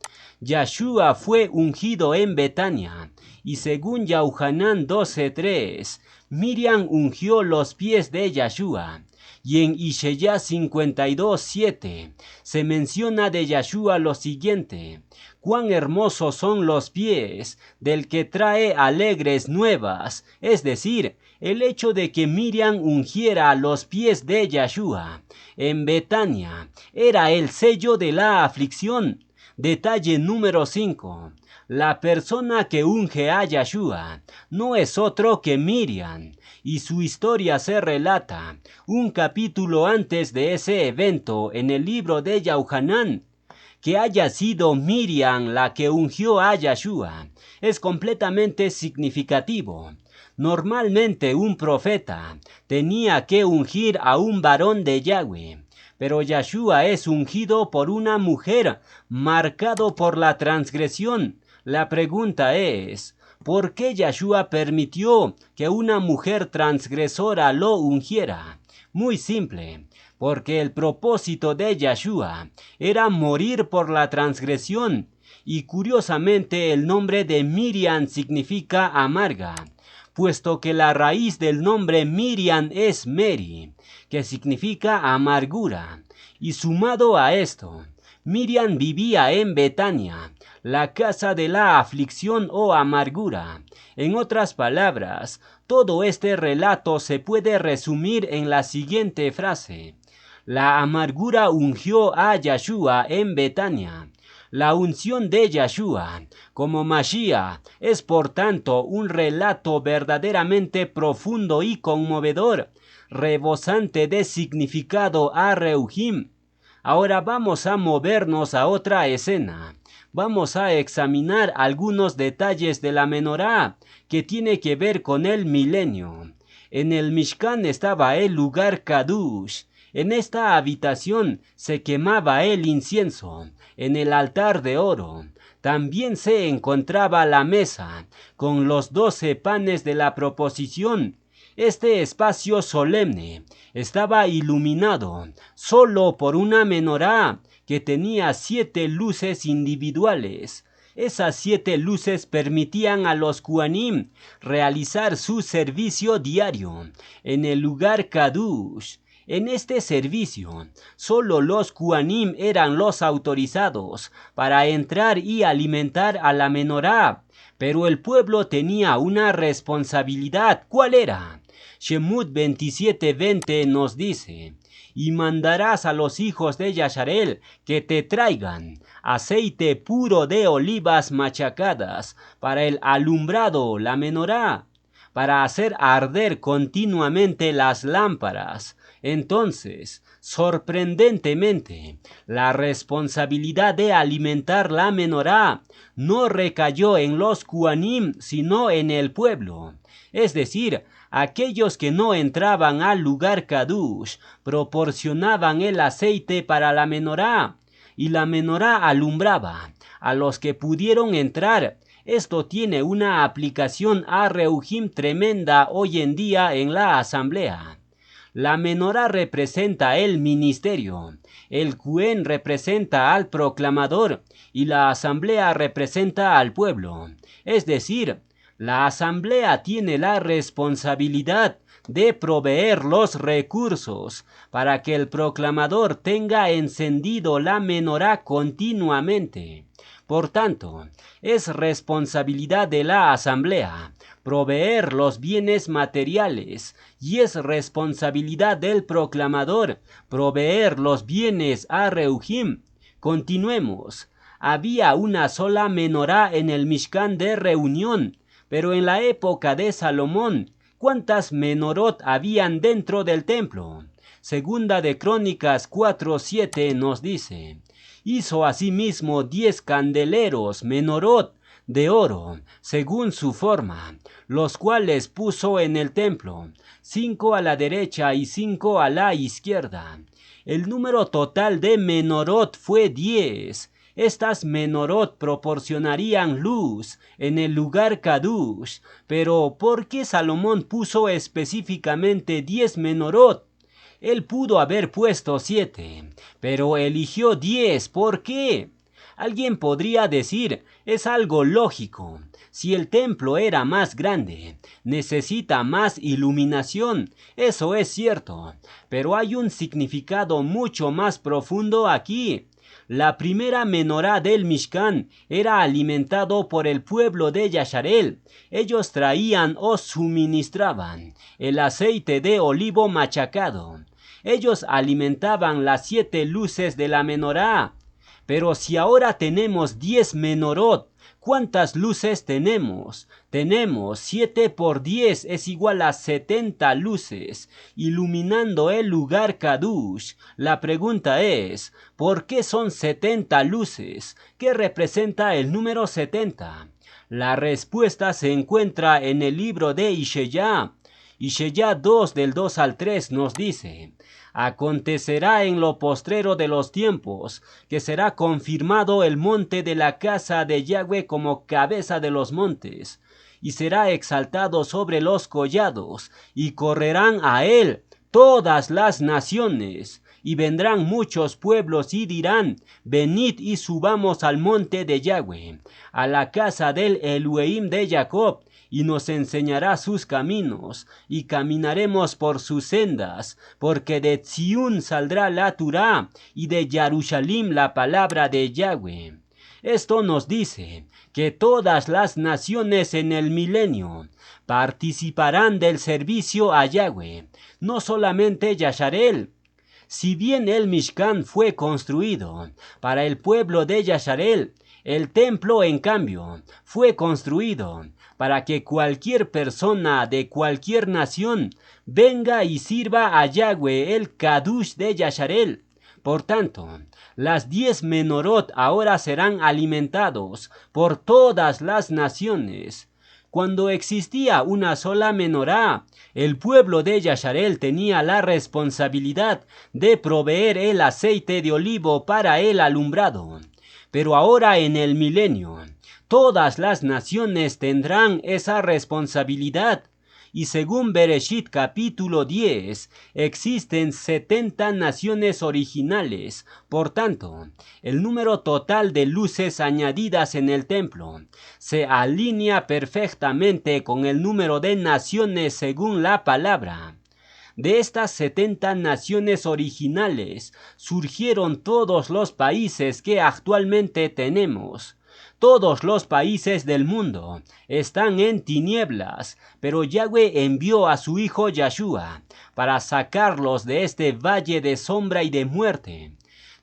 Yeshua fue ungido en Betania, y según Yohanan 12:3, Miriam ungió los pies de Yeshua. Y en Isaías 52:7 se menciona de Yeshua lo siguiente: cuán hermosos son los pies del que trae alegres nuevas. Es decir, el hecho de que Miriam ungiera los pies de Yeshua en Betania era el sello de la aflicción. Detalle número 5. La persona que unge a Yeshua no es otro que Miriam, y su historia se relata un capítulo antes de ese evento en el libro de Yohanan. Que haya sido Miriam la que ungió a Yeshua es completamente significativo. Normalmente un profeta tenía que ungir a un varón de Yahweh, pero Yeshua es ungido por una mujer, marcado por la transgresión. La pregunta es, ¿por qué Yeshua permitió que una mujer transgresora lo ungiera? Muy simple, porque el propósito de Yeshua era morir por la transgresión, y curiosamente el nombre de Miriam significa amarga, puesto que la raíz del nombre Miriam es Mary, que significa amargura. Y sumado a esto, Miriam vivía en Betania, la casa de la aflicción o amargura. En otras palabras, todo este relato se puede resumir en la siguiente frase: la amargura ungió a Yeshua en Betania. La unción de Yeshua como Mashiach es por tanto un relato verdaderamente profundo y conmovedor, rebosante de significado a Reuhim. Ahora vamos a movernos a otra escena. Vamos a examinar algunos detalles de la menorá que tiene que ver con el milenio. En el Mishkan estaba el lugar Kadush. En esta habitación se quemaba el incienso en el altar de oro. También se encontraba la mesa con los 12 panes de la proposición. Este espacio solemne estaba iluminado solo por una menorá que tenía 7 luces individuales. Esas 7 luces permitían a los Kohanim realizar su servicio diario en el lugar Kadush. En este servicio, solo los Kohanim eran los autorizados para entrar y alimentar a la menorá, pero el pueblo tenía una responsabilidad. ¿Cuál era? Shemut 27:20 nos dice: y mandarás a los hijos de Yasharel que te traigan aceite puro de olivas machacadas para el alumbrado, la menorá, para hacer arder continuamente las lámparas. Entonces, sorprendentemente, la responsabilidad de alimentar la menorá no recayó en los Kohanim, sino en el pueblo. Es decir, aquellos que no entraban al lugar Kadush proporcionaban el aceite para la menorá, y la menorá alumbraba a los que pudieron entrar. Esto tiene una aplicación a Reuhim tremenda hoy en día en la asamblea. La menorá representa el ministerio, el Cohen representa al proclamador y la asamblea representa al pueblo. Es decir, la asamblea tiene la responsabilidad de proveer los recursos para que el proclamador tenga encendido la menorá continuamente. Por tanto, es responsabilidad de la asamblea proveer los bienes materiales, y es responsabilidad del proclamador proveer los bienes a Reuhim. Continuemos. Había una sola menorá en el Mishkan de reunión, pero en la época de Salomón, ¿cuántas menorot habían dentro del templo? Segunda de Crónicas 4:7 nos dice: hizo asimismo 10 candeleros menorot de oro, según su forma, los cuales puso en el templo, 5 a la derecha y 5 a la izquierda. El número total de menorot fue 10. Estas menorot proporcionarían luz en el lugar Kadush. Pero ¿por qué Salomón puso específicamente 10 menorot? Él pudo haber puesto 7, pero eligió 10. ¿Por qué? Alguien podría decir, es algo lógico. Si el templo era más grande, necesita más iluminación. Eso es cierto. Pero hay un significado mucho más profundo aquí. La primera menorá del Mishkan era alimentado por el pueblo de Yasharel. Ellos traían o suministraban el aceite de olivo machacado. Ellos alimentaban las 7 luces de la menorá. Pero si ahora tenemos 10 menorot, ¿cuántas luces tenemos? Tenemos 7 por 10 es igual a 70 luces, iluminando el lugar Kadush. La pregunta es, ¿por qué son 70 luces? ¿Qué representa el número 70? La respuesta se encuentra en el libro de Ishaya. Ishaya 2 del 2 al 3 nos dice: acontecerá en lo postrero de los tiempos, que será confirmado el monte de la casa de Yahweh como cabeza de los montes, y será exaltado sobre los collados, y correrán a él todas las naciones. Y vendrán muchos pueblos y dirán: venid y subamos al monte de Yahweh, a la casa del Elohim de Jacob, y nos enseñará sus caminos, y caminaremos por sus sendas, porque de Zion saldrá la Torá, y de Jerusalén la palabra de Yahweh. Esto nos dice que todas las naciones en el milenio participarán del servicio a Yahweh, no solamente Yasharel. Si bien el Mishkan fue construido para el pueblo de Yasharel, el templo, en cambio, fue construido para que cualquier persona de cualquier nación venga y sirva a Yahweh, el Kadush de Yasharel. Por tanto, las 10 menorot ahora serán alimentados por todas las naciones. Cuando existía una sola menorá, el pueblo de Yasharel tenía la responsabilidad de proveer el aceite de olivo para el alumbrado. Pero ahora en el milenio, todas las naciones tendrán esa responsabilidad. Y según Bereshit capítulo 10, existen 70 naciones originales. Por tanto, el número total de luces añadidas en el templo se alinea perfectamente con el número de naciones según la palabra. De estas 70 naciones originales surgieron todos los países que actualmente tenemos. Todos los países del mundo están en tinieblas, pero Yahweh envió a su hijo Yahshua para sacarlos de este valle de sombra y de muerte.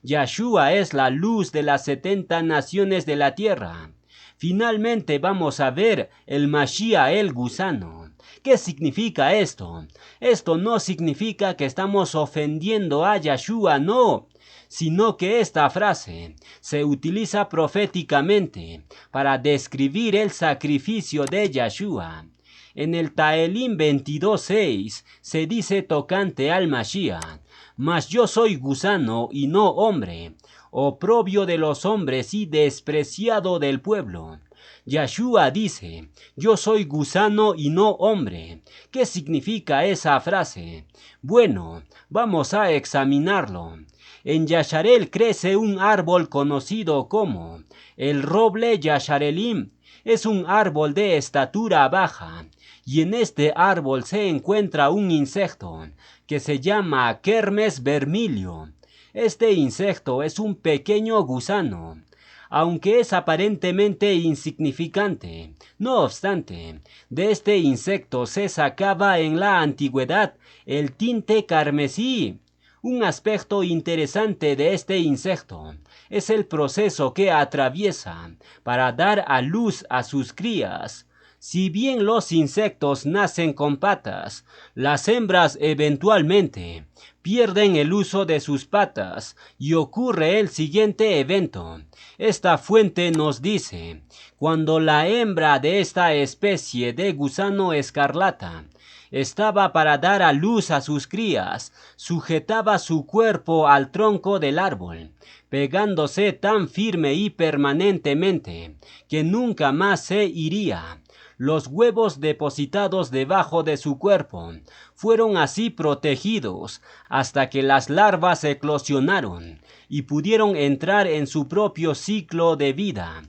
Yahshua es la luz de las 70 naciones de la tierra. Finalmente vamos a ver el Mashiach, el gusano. ¿Qué significa esto? Esto no significa que estamos ofendiendo a Yahshua, no, sino que esta frase se utiliza proféticamente para describir el sacrificio de Yahshua. En el Taelim 22:6 se dice tocante al Mashiach: mas yo soy gusano y no hombre, oprobio de los hombres y despreciado del pueblo. Yahshua dice: yo soy gusano y no hombre. ¿Qué significa esa frase? Bueno, vamos a examinarlo. En Yasharel crece un árbol conocido como el roble Yasharelim. Es un árbol de estatura baja, y en este árbol se encuentra un insecto que se llama Kermes vermilio. Este insecto es un pequeño gusano. Aunque es aparentemente insignificante, no obstante, de este insecto se sacaba en la antigüedad el tinte carmesí. Un aspecto interesante de este insecto es el proceso que atraviesa para dar a luz a sus crías. Si bien los insectos nacen con patas, las hembras eventualmente pierden el uso de sus patas y ocurre el siguiente evento. Esta fuente nos dice: cuando la hembra de esta especie de gusano escarlata estaba para dar a luz a sus crías, sujetaba su cuerpo al tronco del árbol, pegándose tan firme y permanentemente que nunca más se iría. Los huevos depositados debajo de su cuerpo fueron así protegidos hasta que las larvas eclosionaron y pudieron entrar en su propio ciclo de vida.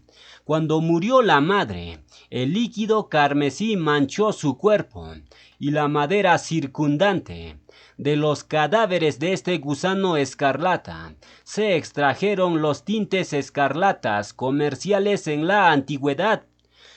Cuando murió la madre, el líquido carmesí manchó su cuerpo y la madera circundante. De los cadáveres de este gusano escarlata se extrajeron los tintes escarlatas comerciales en la antigüedad.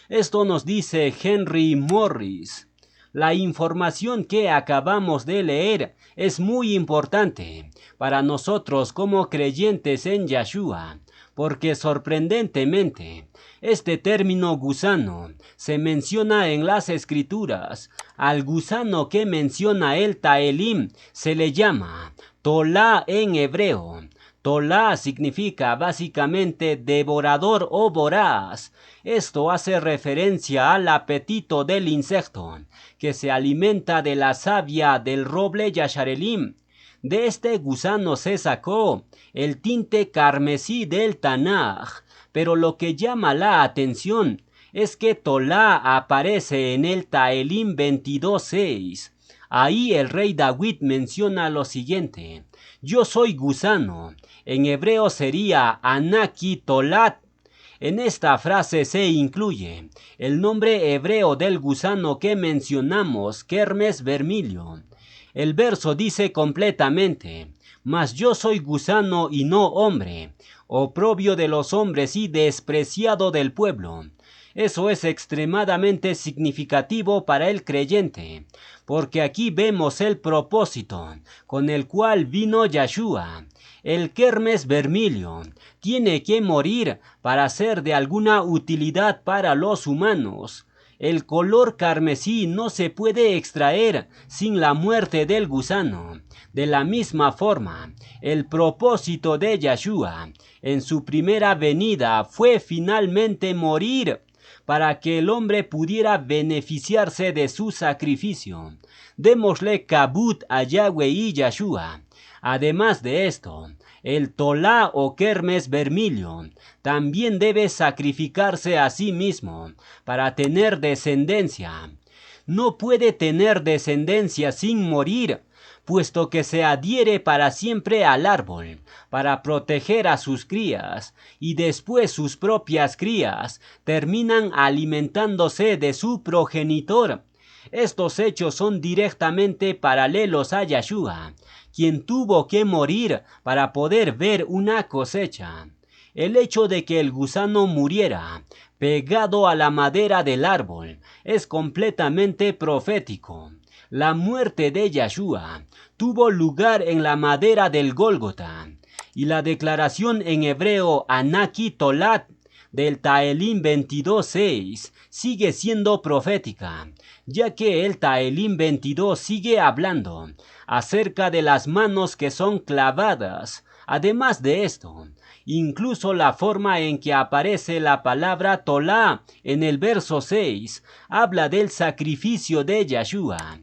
Esto nos dice Henry Morris. La información que acabamos de leer es muy importante para nosotros como creyentes en Yeshua, porque sorprendentemente este término gusano se menciona en las escrituras. Al gusano que menciona el Taelim se le llama Tolá en hebreo. Tolá significa básicamente devorador o voraz. Esto hace referencia al apetito del insecto, que se alimenta de la savia del roble Yasharelim. De este gusano se sacó el tinte carmesí del Tanaj, pero lo que llama la atención es que Tolá aparece en el Taelim 22:6. Ahí el rey David menciona lo siguiente: yo soy gusano. En hebreo sería Anaki Tolat. En esta frase se incluye el nombre hebreo del gusano que mencionamos, Kermes vermilio. El verso dice completamente: mas yo soy gusano y no hombre, oprobio de los hombres y despreciado del pueblo. Eso es extremadamente significativo para el creyente, porque aquí vemos el propósito con el cual vino Yeshua. El Kermes vermilio tiene que morir para ser de alguna utilidad para los humanos. El color carmesí no se puede extraer sin la muerte del gusano. De la misma forma, el propósito de Yeshua en su primera venida fue finalmente morir para que el hombre pudiera beneficiarse de su sacrificio. Démosle kabut a Yahweh y Yeshua. Además de esto, el Tolá o Kermes vermilio también debe sacrificarse a sí mismo para tener descendencia. No puede tener descendencia sin morir, puesto que se adhiere para siempre al árbol, para proteger a sus crías, y después sus propias crías terminan alimentándose de su progenitor. Estos hechos son directamente paralelos a Yeshua, quien tuvo que morir para poder ver una cosecha. El hecho de que el gusano muriera pegado a la madera del árbol es completamente profético. La muerte de Yeshua tuvo lugar en la madera del Gólgota, y la declaración en hebreo Anaki Tolat del Taelim 22:6 sigue siendo profética, ya que el Taelim 22 sigue hablando acerca de las manos que son clavadas. Además de esto, incluso la forma en que aparece la palabra Tolá en el verso 6 habla del sacrificio de Yeshua.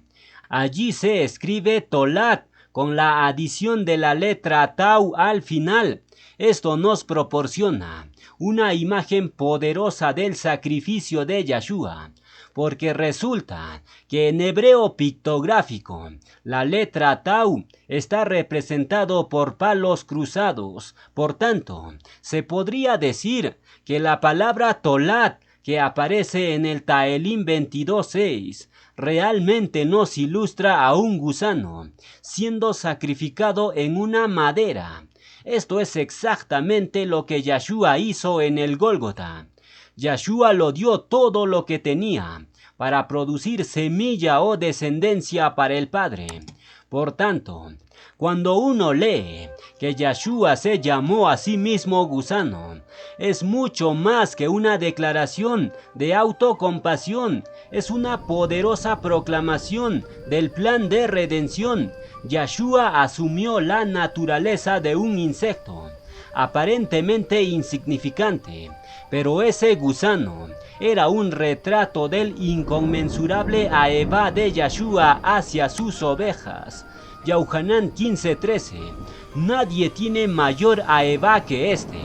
Allí se escribe Tolat con la adición de la letra Tau al final. Esto nos proporciona una imagen poderosa del sacrificio de Yeshua, porque resulta que en hebreo pictográfico la letra Tau está representado por palos cruzados. Por tanto, se podría decir que la palabra Tolat que aparece en el Taelim 22:6 realmente nos ilustra a un gusano siendo sacrificado en una madera. Esto es exactamente lo que Yeshua hizo en el Gólgota. Yeshua lo dio todo lo que tenía para producir semilla o descendencia para el Padre. Por tanto, cuando uno lee que Yeshua se llamó a sí mismo gusano, es mucho más que una declaración de autocompasión, es una poderosa proclamación del plan de redención. Yeshua asumió la naturaleza de un insecto, aparentemente insignificante, pero ese gusano era un retrato del inconmensurable Aevá de Yeshua hacia sus ovejas. Yauhanán 15:13. Nadie tiene mayor a Eva que este,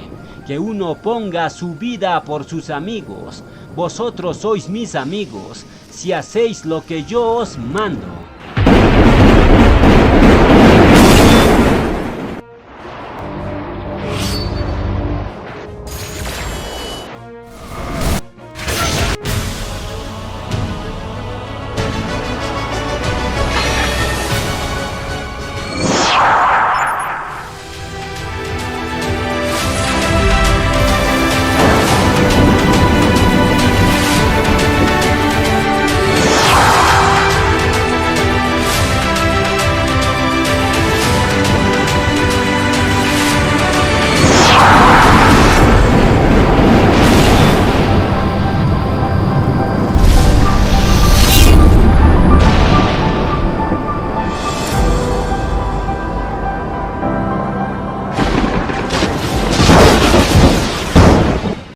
que uno ponga su vida por sus amigos. Vosotros sois mis amigos, si hacéis lo que yo os mando.